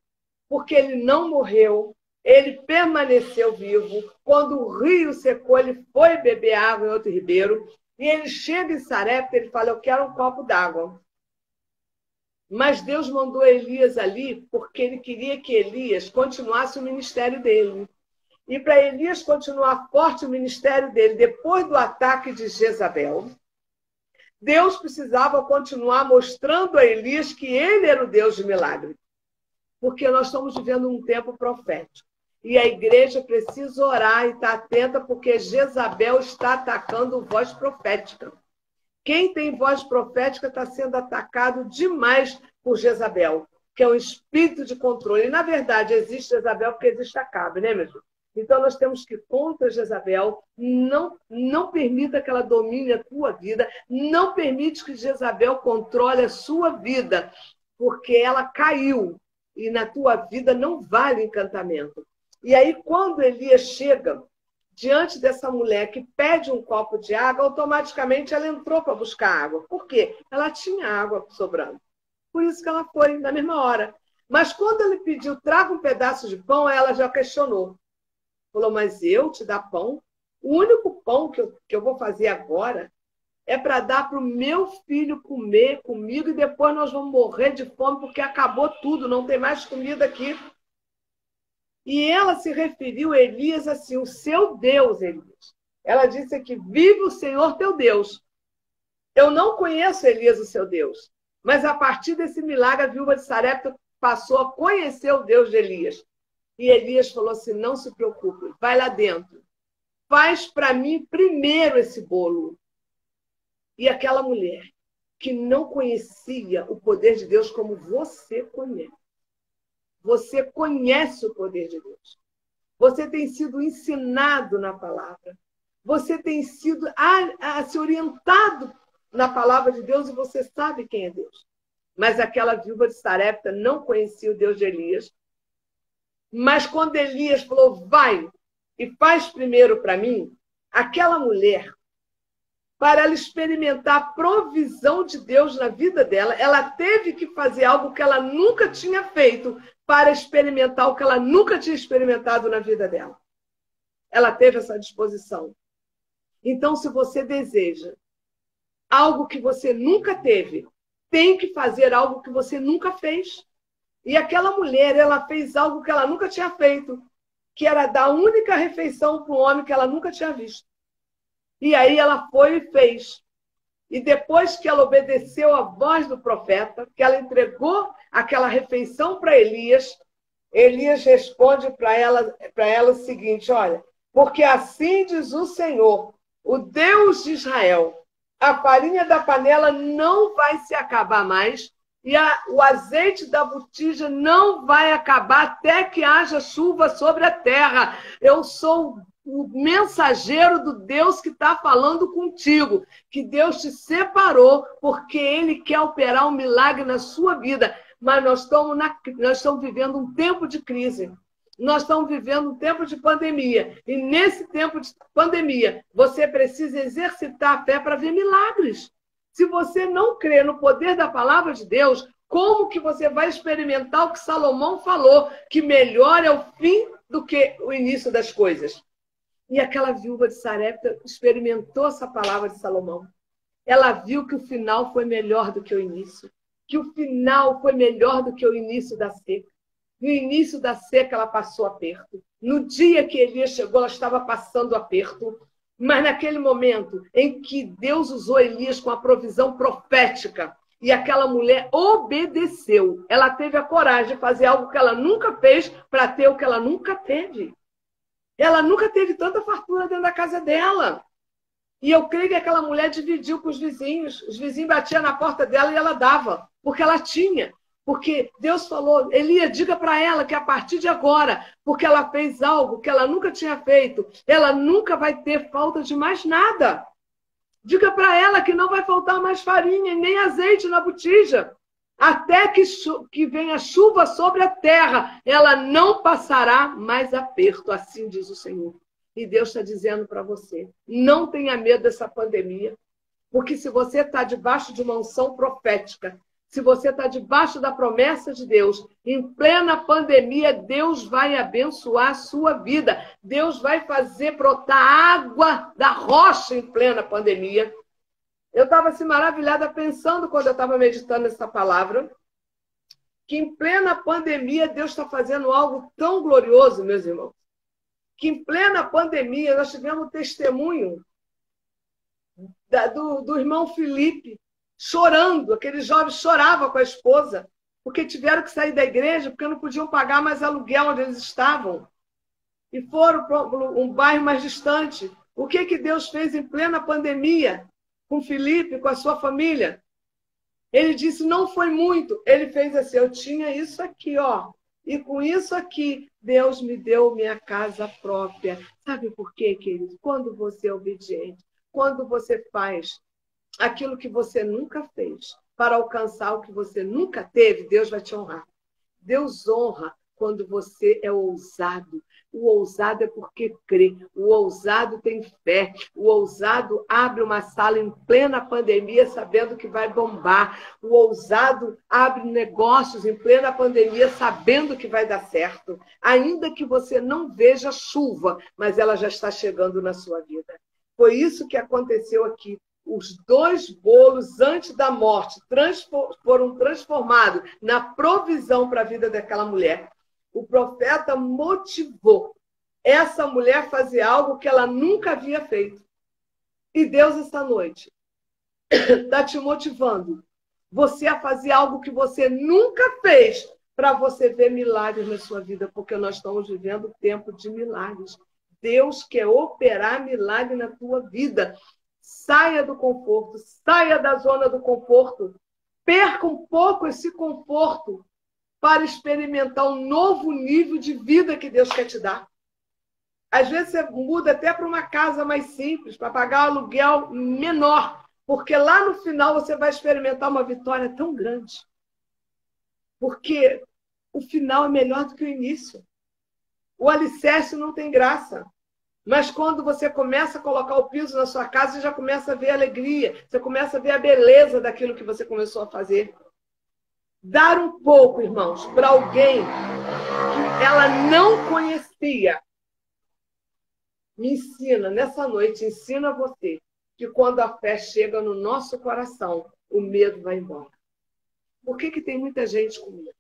porque ele não morreu, ele permaneceu vivo. Quando o rio secou, ele foi beber água em outro ribeiro, e ele chega em Sarepta, ele fala, eu quero um copo d'água. Mas Deus mandou Elias ali, porque ele queria que Elias continuasse o ministério dele. E para Elias continuar forte o ministério dele, depois do ataque de Jezabel, Deus precisava continuar mostrando a Elias que ele era o Deus de milagre. porque nós estamos vivendo um tempo profético. E a igreja precisa orar e estar atenta, porque Jezabel está atacando voz profética. Quem tem voz profética está sendo atacado demais por Jezabel, que é um espírito de controle. E, na verdade, existe Jezabel porque existe Acabe, né, meu irmão? Então, nós temos que ir contra Jezabel, não permita que ela domine a tua vida, não permite que Jezabel controle a sua vida, porque ela caiu e na tua vida não vale encantamento. E aí, quando Elias chega diante dessa mulher que pede um copo de água, automaticamente ela entrou para buscar água. Por quê? Ela tinha água sobrando. Por isso que ela foi na mesma hora. Mas quando ele pediu, traga um pedaço de pão, ela já questionou. Falou, mas eu te dar pão? O único pão que eu vou fazer agora é para dar para o meu filho comer comigo e depois nós vamos morrer de fome porque acabou tudo, não tem mais comida aqui. E ela se referiu a Elias assim, o seu Deus, Elias. Ela disse aqui, vive o Senhor teu Deus. Eu não conheço Elias, o seu Deus, mas a partir desse milagre a viúva de Sarepta passou a conhecer o Deus de Elias. E Elias falou assim, não se preocupe, vai lá dentro. Faz para mim primeiro esse bolo. E aquela mulher que não conhecia o poder de Deus como você conhece. Você conhece o poder de Deus. Você tem sido ensinado na palavra. Você tem sido se orientado na palavra de Deus e você sabe quem é Deus. Mas aquela viúva de Sarepta não conhecia o Deus de Elias. Mas quando Elias falou, vai e faz primeiro para mim, aquela mulher, para ela experimentar a provisão de Deus na vida dela, ela teve que fazer algo que ela nunca tinha feito para experimentar o que ela nunca tinha experimentado na vida dela. Ela teve essa disposição. Então, se você deseja algo que você nunca teve, tem que fazer algo que você nunca fez. E aquela mulher, ela fez algo que ela nunca tinha feito, que era dar a única refeição para um homem que ela nunca tinha visto. E aí ela foi e fez. E depois que ela obedeceu à voz do profeta, que ela entregou aquela refeição para Elias, Elias responde para ela o seguinte, olha, porque assim diz o Senhor, o Deus de Israel, a farinha da panela não vai se acabar mais, e o azeite da botija não vai acabar até que haja chuva sobre a terra. Eu sou o mensageiro do Deus que está falando contigo, que Deus te separou porque Ele quer operar um milagre na sua vida. Mas nós estamos vivendo um tempo de crise. Nós estamos vivendo um tempo de pandemia. E nesse tempo de pandemia, você precisa exercitar a fé para ver milagres. Se você não crê no poder da palavra de Deus, como que você vai experimentar o que Salomão falou, que melhor é o fim do que o início das coisas? E aquela viúva de Sarepta experimentou essa palavra de Salomão. Ela viu que o final foi melhor do que o início. Que o final foi melhor do que o início da seca. No início da seca, ela passou aperto. No dia que Elias chegou, ela estava passando aperto. Mas naquele momento em que Deus usou Elias com a provisão profética e aquela mulher obedeceu, ela teve a coragem de fazer algo que ela nunca fez para ter o que ela nunca teve. Ela nunca teve tanta fartura dentro da casa dela. E eu creio que aquela mulher dividiu com os vizinhos. Os vizinhos batiam na porta dela e ela dava, porque ela tinha. Porque Deus falou, Elias, diga para ela que a partir de agora, porque ela fez algo que ela nunca tinha feito, ela nunca vai ter falta de mais nada. Diga para ela que não vai faltar mais farinha nem azeite na botija. Até que venha chuva sobre a terra, ela não passará mais aperto, assim diz o Senhor. E Deus está dizendo para você, não tenha medo dessa pandemia, porque se você está debaixo de uma unção profética, se você está debaixo da promessa de Deus, em plena pandemia, Deus vai abençoar a sua vida. Deus vai fazer brotar água da rocha em plena pandemia. Eu estava assim maravilhada pensando quando eu estava meditando nessa palavra, que em plena pandemia Deus está fazendo algo tão glorioso, meus irmãos, que em plena pandemia nós tivemos testemunho do irmão Felipe, chorando, aquele jovem chorava com a esposa. porque tiveram que sair da igreja porque não podiam pagar mais aluguel onde eles estavam. E foram para um bairro mais distante. O que Deus fez em plena pandemia com Felipe, com a sua família? Ele disse, não foi muito. Ele fez assim, eu tinha isso aqui, ó. E com isso aqui, Deus me deu minha casa própria. Sabe por quê, querido? Quando você é obediente, quando você faz aquilo que você nunca fez para alcançar o que você nunca teve, Deus vai te honrar. Deus honra quando você é ousado. O ousado é porque crê. O ousado tem fé. O ousado abre uma sala em plena pandemia sabendo que vai bombar. O ousado abre negócios em plena pandemia sabendo que vai dar certo. Ainda que você não veja chuva, mas ela já está chegando na sua vida. Foi isso que aconteceu aqui. Os 2 bolos antes da morte foram transformados na provisão para a vida daquela mulher. O profeta motivou essa mulher a fazer algo que ela nunca havia feito. E Deus, essa noite, está te motivando você a fazer algo que você nunca fez para você ver milagres na sua vida, porque nós estamos vivendo tempo de milagres. Deus quer operar milagre na tua vida. Saia do conforto, saia da zona do conforto. Perca um pouco esse conforto para experimentar um novo nível de vida que Deus quer te dar. Às vezes você muda até para uma casa mais simples, para pagar um aluguel menor, porque lá no final você vai experimentar uma vitória tão grande. Porque o final é melhor do que o início. O alicerce não tem graça. Mas quando você começa a colocar o piso na sua casa, você já começa a ver a alegria, você começa a ver a beleza daquilo que você começou a fazer. Dar um pouco, irmãos, para alguém que ela não conhecia. Me ensina, nessa noite, ensina você que quando a fé chega no nosso coração, o medo vai embora. Por que tem muita gente com medo?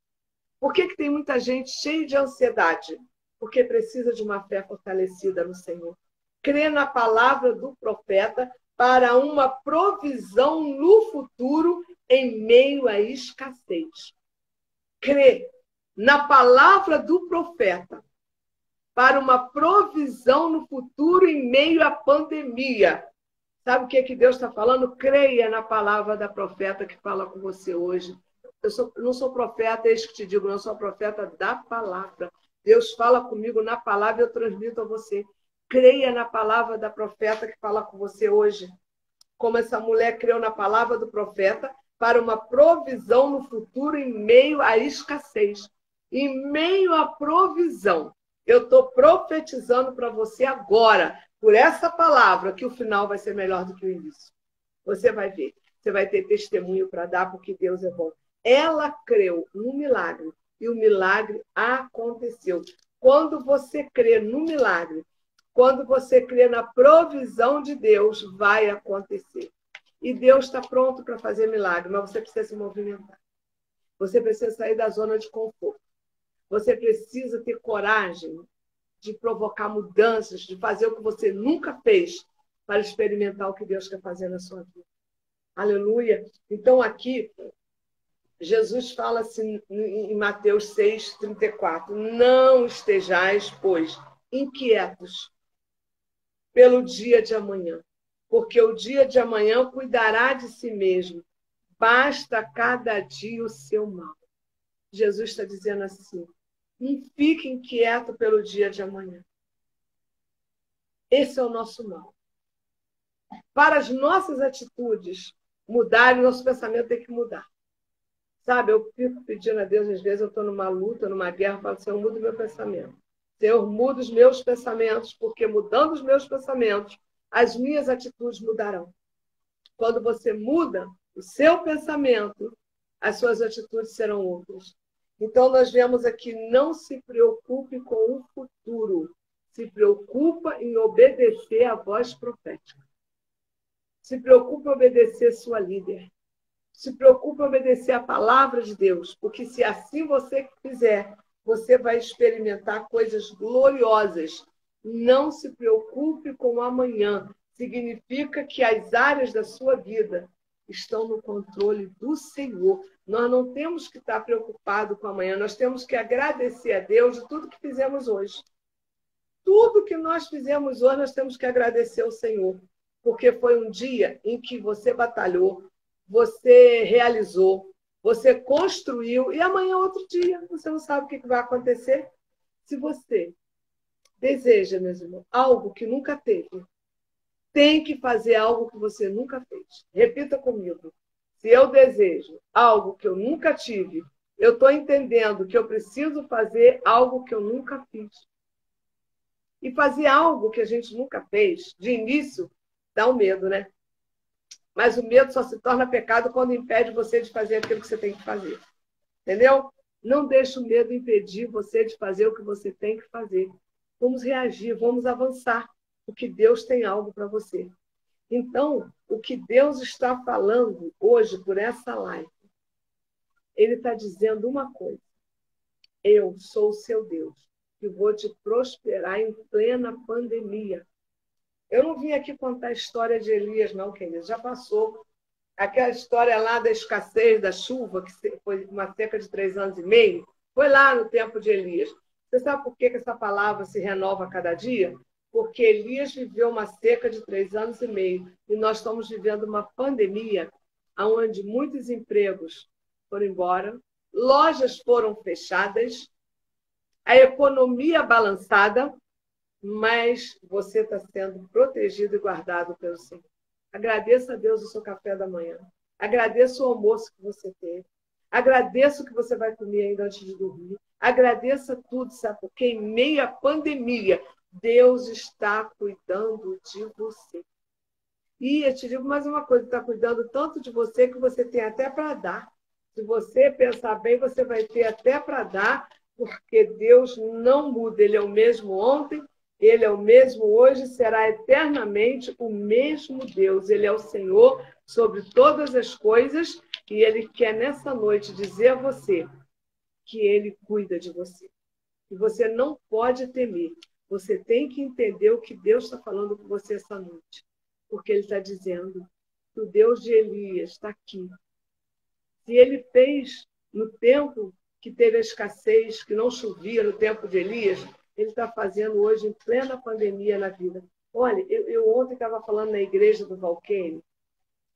Por que tem muita gente cheia de ansiedade? Porque precisa de uma fé fortalecida no Senhor. Crê na palavra do profeta para uma provisão no futuro em meio à escassez. Crê na palavra do profeta para uma provisão no futuro em meio à pandemia. Sabe o que Deus está falando? Creia na palavra da profeta que fala com você hoje. Eu não sou profeta, é isso que te digo, não sou profeta da palavra. Deus fala comigo na palavra e eu transmito a você. Creia na palavra da profeta que fala com você hoje. Como essa mulher creu na palavra do profeta para uma provisão no futuro em meio à escassez. Em meio à provisão. Eu estou profetizando para você agora, por essa palavra, que o final vai ser melhor do que o início. Você vai ver. Você vai ter testemunho para dar, porque Deus é bom. Ela creu no milagre. E o milagre aconteceu. Quando você crê no milagre, quando você crê na provisão de Deus, vai acontecer. E Deus está pronto para fazer milagre, mas você precisa se movimentar. Você precisa sair da zona de conforto. Você precisa ter coragem de provocar mudanças, de fazer o que você nunca fez para experimentar o que Deus quer fazer na sua vida. Aleluia! Então, aqui, Jesus fala assim em Mateus 6:34, não estejais, pois, inquietos pelo dia de amanhã, porque o dia de amanhã cuidará de si mesmo, basta cada dia o seu mal. Jesus está dizendo assim, não fique inquieto pelo dia de amanhã. Esse é o nosso mal. Para as nossas atitudes mudarem, nosso pensamento tem que mudar. Sabe, eu fico pedindo a Deus, às vezes eu estou numa luta, numa guerra, eu falo, Senhor, muda o meu pensamento. Senhor, muda os meus pensamentos, porque mudando os meus pensamentos, as minhas atitudes mudarão. Quando você muda o seu pensamento, as suas atitudes serão outras. Então, nós vemos aqui, não se preocupe com o futuro. Se preocupa em obedecer à voz profética. Se preocupe em obedecer sua líder. Se preocupe em obedecer a palavra de Deus, porque se assim você fizer, você vai experimentar coisas gloriosas. Não se preocupe com o amanhã. Significa que as áreas da sua vida estão no controle do Senhor. Nós não temos que estar preocupados com amanhã, nós temos que agradecer a Deus de tudo que fizemos hoje. Tudo que nós fizemos hoje, nós temos que agradecer ao Senhor, porque foi um dia em que você batalhou, você realizou, você construiu, e amanhã é outro dia. Você não sabe o que vai acontecer. Se você deseja, meus irmãos, algo que nunca teve, tem que fazer algo que você nunca fez. Repita comigo. Se eu desejo algo que eu nunca tive, eu estou entendendo que eu preciso fazer algo que eu nunca fiz. E fazer algo que a gente nunca fez, de início, dá um medo, né? Mas o medo só se torna pecado quando impede você de fazer aquilo que você tem que fazer. Entendeu? Não deixe o medo impedir você de fazer o que você tem que fazer. Vamos reagir, vamos avançar, porque Deus tem algo para você. Então, o que Deus está falando hoje por essa live, Ele está dizendo uma coisa. Eu sou o seu Deus, que vou te prosperar em plena pandemia. Eu não vim aqui contar a história de Elias, não, querido. Já passou. Aquela história lá da escassez da chuva, que foi uma seca de 3 anos e meio, foi lá no tempo de Elias. Você sabe por que essa palavra se renova a cada dia? Porque Elias viveu uma seca de 3 anos e meio e nós estamos vivendo uma pandemia onde muitos empregos foram embora, lojas foram fechadas, a economia balançada, mas você está sendo protegido e guardado pelo Senhor. Agradeça a Deus o seu café da manhã. Agradeça o almoço que você teve. Agradeça o que você vai comer ainda antes de dormir. Agradeça tudo, sabe? Porque em meio à pandemia, Deus está cuidando de você. E eu te digo mais uma coisa, está cuidando tanto de você que você tem até para dar. Se você pensar bem, você vai ter até para dar, porque Deus não muda. Ele é o mesmo ontem, Ele é o mesmo hoje, será eternamente o mesmo Deus. Ele é o Senhor sobre todas as coisas e Ele quer nessa noite dizer a você que Ele cuida de você. E você não pode temer. Você tem que entender o que Deus está falando com você essa noite. Porque Ele está dizendo que o Deus de Elias está aqui. Se Ele fez no tempo que teve a escassez, que não chovia no tempo de Elias, Ele está fazendo hoje em plena pandemia na vida. Olha, eu ontem estava falando na igreja do Valquene,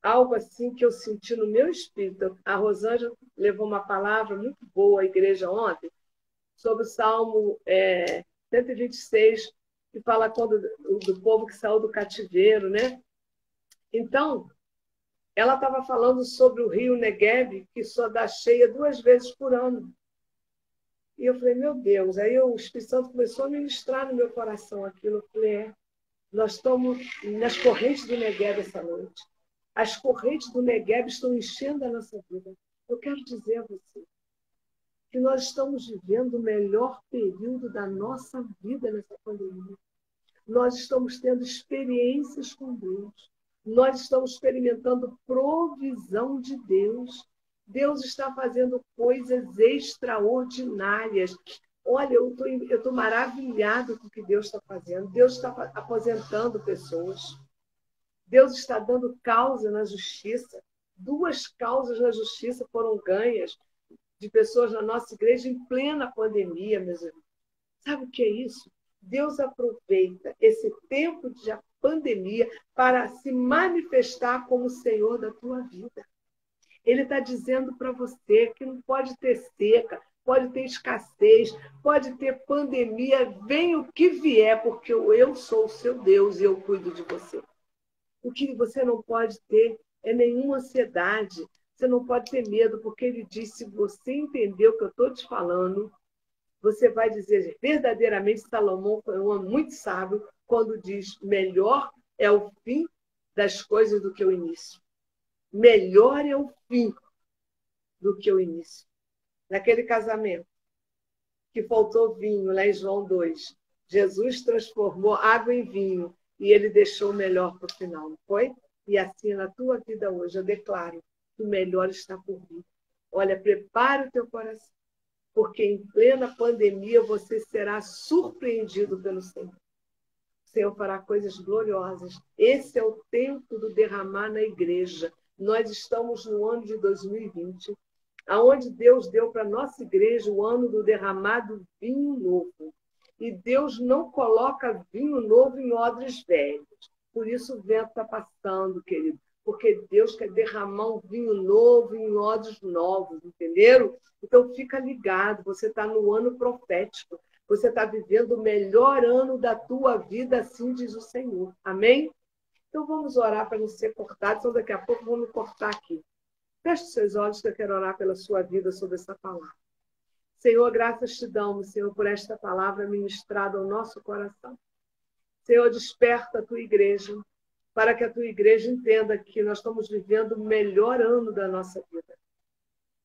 algo assim que eu senti no meu espírito. A Rosângela levou uma palavra muito boa à igreja ontem, sobre o Salmo 126, que fala do povo que saiu do cativeiro, né? Então, ela estava falando sobre o rio Negueb, que só dá cheia 2 vezes por ano. E eu falei, meu Deus, aí o Espírito Santo começou a ministrar no meu coração aquilo. Eu falei, nós estamos nas correntes do Negueb essa noite. As correntes do Negueb estão enchendo a nossa vida. Eu quero dizer a você que nós estamos vivendo o melhor período da nossa vida nessa pandemia. Nós estamos tendo experiências com Deus. Nós estamos experimentando provisão de Deus. Deus está fazendo coisas extraordinárias. Olha, eu estou maravilhado com o que Deus está fazendo. Deus está aposentando pessoas. Deus está dando causa na justiça. 2 causas na justiça foram ganhas de pessoas na nossa igreja em plena pandemia, meus irmãos. Sabe o que é isso? Deus aproveita esse tempo de pandemia para se manifestar como o Senhor da tua vida. Ele está dizendo para você que não pode ter seca, pode ter escassez, pode ter pandemia, venha o que vier, porque eu sou o seu Deus e eu cuido de você. O que você não pode ter é nenhuma ansiedade, você não pode ter medo, porque ele diz, se você entender o que eu estou te falando, você vai dizer, verdadeiramente, Salomão foi um homem muito sábio, quando diz, melhor é o fim das coisas do que o início. Melhor é o fim do que o início. Naquele casamento, que faltou vinho, lá em João 2, Jesus transformou água em vinho e ele deixou o melhor para o final, não foi? E assim, na tua vida hoje, eu declaro que o melhor está por vir. Olha, prepara o teu coração, porque em plena pandemia você será surpreendido pelo Senhor. O Senhor fará coisas gloriosas. Esse é o tempo do derramar na igreja. Nós estamos no ano de 2020, aonde Deus deu para a nossa igreja o ano do derramado vinho novo. E Deus não coloca vinho novo em odres velhos. Por isso o vento está passando, querido. Porque Deus quer derramar um vinho novo em odres novos, entenderam? Então fica ligado, você está no ano profético. Você está vivendo o melhor ano da tua vida, assim diz o Senhor. Amém? Então vamos orar para não ser cortado, então daqui a pouco vamos cortar aqui. Feche os seus olhos que eu quero orar pela sua vida sobre essa palavra. Senhor, graças te damos, Senhor, por esta palavra ministrada ao nosso coração. Senhor, desperta a tua igreja, para que a tua igreja entenda que nós estamos vivendo o melhor ano da nossa vida.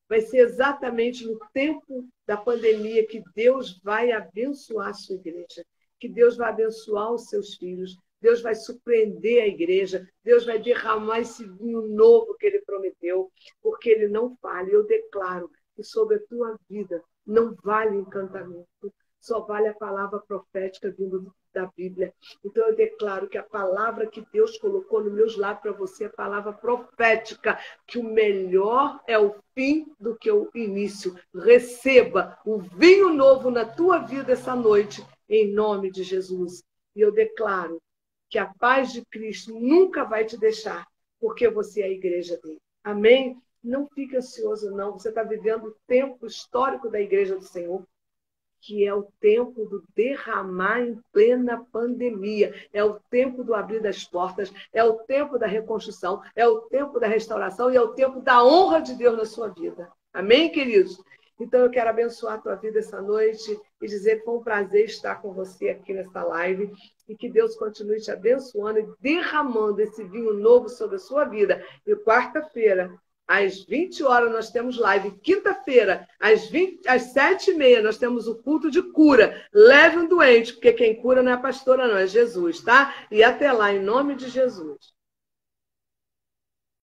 Vai ser exatamente no tempo da pandemia que Deus vai abençoar a sua igreja, que Deus vai abençoar os seus filhos, Deus vai surpreender a igreja, Deus vai derramar esse vinho novo que Ele prometeu, porque Ele não falha. Eu declaro que sobre a tua vida não vale encantamento, só vale a palavra profética vindo da Bíblia. Então eu declaro que a palavra que Deus colocou nos meus lábios para você é a palavra profética, que o melhor é o fim do que o início. Receba o vinho novo na tua vida essa noite, em nome de Jesus. E eu declaro que a paz de Cristo nunca vai te deixar, porque você é a igreja dele. Amém? Não fique ansioso, não. Você está vivendo o tempo histórico da igreja do Senhor, que é o tempo do derramar em plena pandemia. É o tempo do abrir das portas, é o tempo da reconstrução, é o tempo da restauração e é o tempo da honra de Deus na sua vida. Amém, queridos? Então, eu quero abençoar a tua vida essa noite e dizer que foi um prazer estar com você aqui nessa live e que Deus continue te abençoando e derramando esse vinho novo sobre a sua vida. E quarta-feira, às 20 horas, nós temos live. Quinta-feira, às 7h30, nós temos o culto de cura. Leve um doente, porque quem cura não é a pastora, não, é Jesus, tá? E até lá, em nome de Jesus.